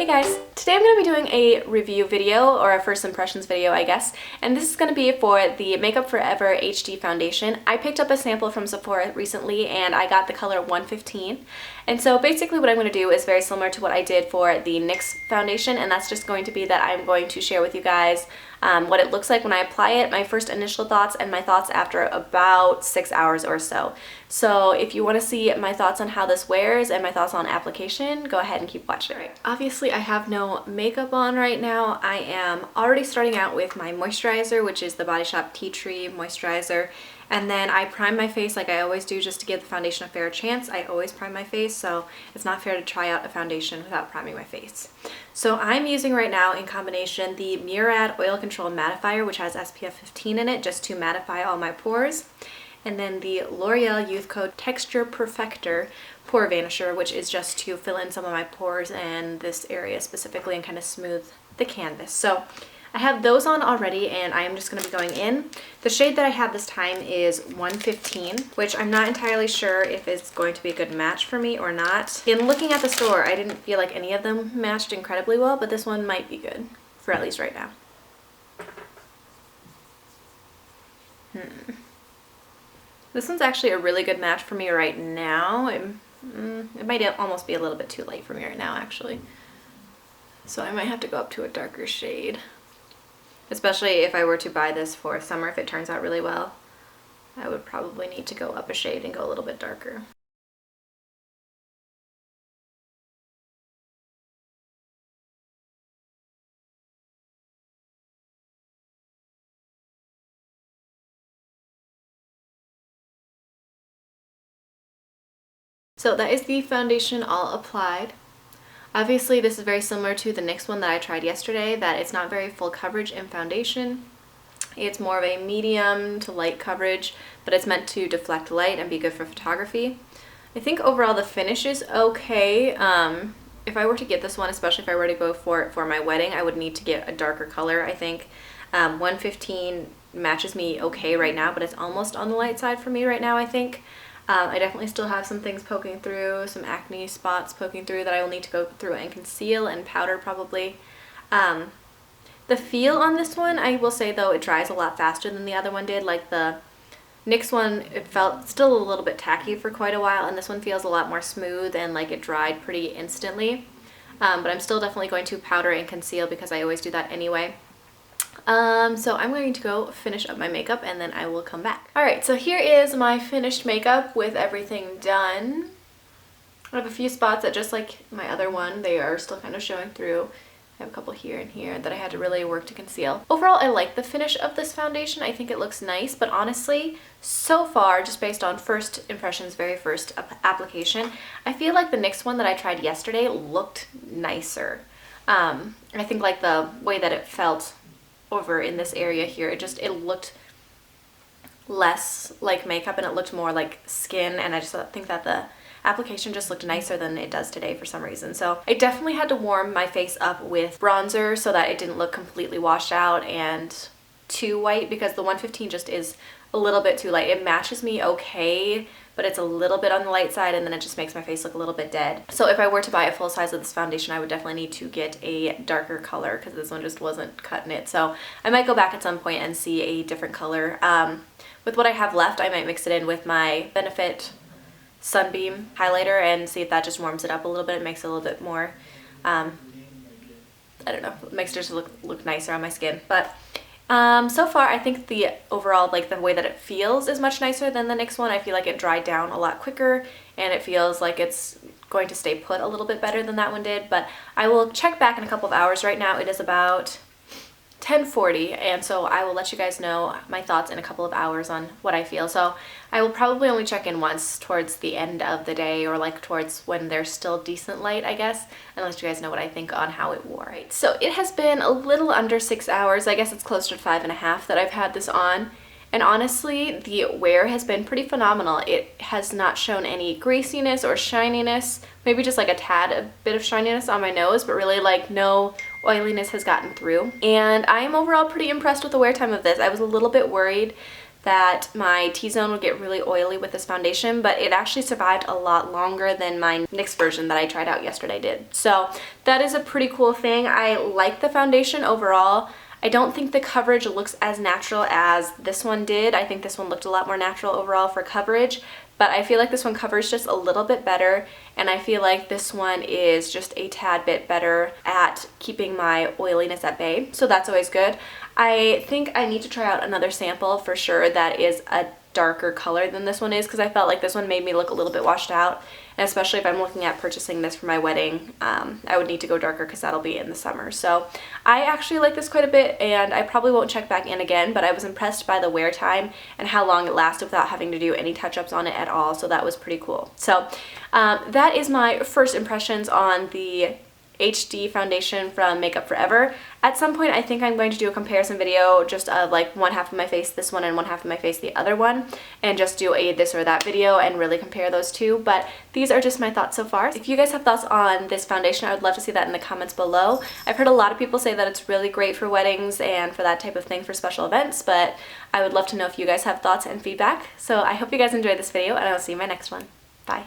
Hey guys, today I'm going to be doing a review video, or a first impressions video I guess, and this is going to be for the Makeup Forever HD foundation. I picked up a sample from Sephora recently and I got the color 115, and so basically what I'm going to do is very similar to what I did for the NYX foundation, and that's just going to be that I'm going to share with you guys what it looks like when I apply it, my first initial thoughts, and my thoughts after about 6 hours or so. So if you want to see my thoughts on how this wears and my thoughts on application, go ahead and keep watching. Right. Obviously I have no makeup on right now. I am already starting out with my moisturizer, which is the Body Shop Tea Tree Moisturizer. And then I prime my face like I always do, just to give the foundation a fair chance. I always prime my face, so it's not fair to try out a foundation without priming my face. So I'm using right now in combination the Murad Oil Control Mattifier, which has SPF 15 in it, just to mattify all my pores. And then the L'Oreal Youth Code Texture Perfector Pore Vanisher, which is just to fill in some of my pores and this area specifically and kind of smooth the canvas. So I have those on already and I am just going to be going in. The shade that I have this time is 115, which I'm not entirely sure if it's going to be a good match for me or not. In looking at the store, I didn't feel like any of them matched incredibly well, but this one might be good for at least right now. This one's actually a really good match for me right now. It might almost be a little bit too light for me right now, actually. So I might have to go up to a darker shade. Especially if I were to buy this for summer, if it turns out really well, I would probably need to go up a shade and go a little bit darker. So that is the foundation all applied. Obviously this is very similar to the NYX one that I tried yesterday, that it's not very full coverage in foundation. It's more of a medium to light coverage, but it's meant to deflect light and be good for photography. I think overall the finish is okay. If I were to get this one, especially if I were to go for it for my wedding, I would need to get a darker color. I think 115 matches me okay right now, but it's almost on the light side for me right now, I think. I definitely still have some things poking through, some acne spots poking through that I will need to go through and conceal and powder probably. The feel on this one, I will say though, it dries a lot faster than the other one did. Like the NYX one, it felt still a little bit tacky for quite a while, and this one feels a lot more smooth and like it dried pretty instantly. But I'm still definitely going to powder and conceal because I always do that anyway. So I'm going to go finish up my makeup and then I will come back. Alright, so here is my finished makeup with everything done. I have a few spots that, just like my other one, they are still kind of showing through. I have a couple here and here that I had to really work to conceal. Overall, I like the finish of this foundation. I think it looks nice, but honestly, so far, just based on first impressions, very first application, I feel like the NYX one that I tried yesterday looked nicer. I think like the way that it felt over in this area here, it looked less like makeup and it looked more like skin, and I just think that the application just looked nicer than it does today for some reason. So I definitely had to warm my face up with bronzer so that it didn't look completely washed out and too white, because the 115 just is a little bit too light. It matches me okay, but it's a little bit on the light side, and then it just makes my face look a little bit dead. So if I were to buy a full size of this foundation, I would definitely need to get a darker color because this one just wasn't cutting it. So I might go back at some point and see a different color. With what I have left, I might mix it in with my Benefit Sunbeam highlighter and see if that just warms it up a little bit. It makes it a little bit more, I don't know, it makes it just look nicer on my skin. But so far I think the overall, like the way that it feels is much nicer than the NYX one. I feel like it dried down a lot quicker and it feels like it's going to stay put a little bit better than that one did. But I will check back in a couple of hours. Right now it is about 10:40, and so I will let you guys know my thoughts in a couple of hours on what I feel. So I will probably only check in once towards the end of the day, or like towards when there's still decent light, I guess, and let you guys know what I think on how it wore. Right, so it has been a little under 6 hours. I guess it's closer to 5.5 that I've had this on, and honestly the wear has been pretty phenomenal. It has not shown any greasiness or shininess, maybe just like a bit of shininess on my nose, but really like no oiliness has gotten through. And I am overall pretty impressed with the wear time of this. I was a little bit worried that my T-zone would get really oily with this foundation, but it actually survived a lot longer than my NYX version that I tried out yesterday did. So that is a pretty cool thing. I like the foundation overall. I don't think the coverage looks as natural as this one did. I think this one looked a lot more natural overall for coverage, but I feel like this one covers just a little bit better, and I feel like this one is just a tad bit better at keeping my oiliness at bay, so that's always good. I think I need to try out another sample for sure that is a darker color than this one is, because I felt like this one made me look a little bit washed out, and especially if I'm looking at purchasing this for my wedding, I would need to go darker because that'll be in the summer. So I actually like this quite a bit, and I probably won't check back in again, but I was impressed by the wear time and how long it lasted without having to do any touch-ups on it at all, so that was pretty cool. So that is my first impressions on the HD foundation from Makeup Forever. At some point I think I'm going to do a comparison video just of like one half of my face this one and one half of my face the other one, and just do a this or that video and really compare those two, but these are just my thoughts so far. If you guys have thoughts on this foundation, I would love to see that in the comments below. I've heard a lot of people say that it's really great for weddings and for that type of thing for special events, but I would love to know if you guys have thoughts and feedback. So I hope you guys enjoyed this video, and I will see you in my next one. Bye.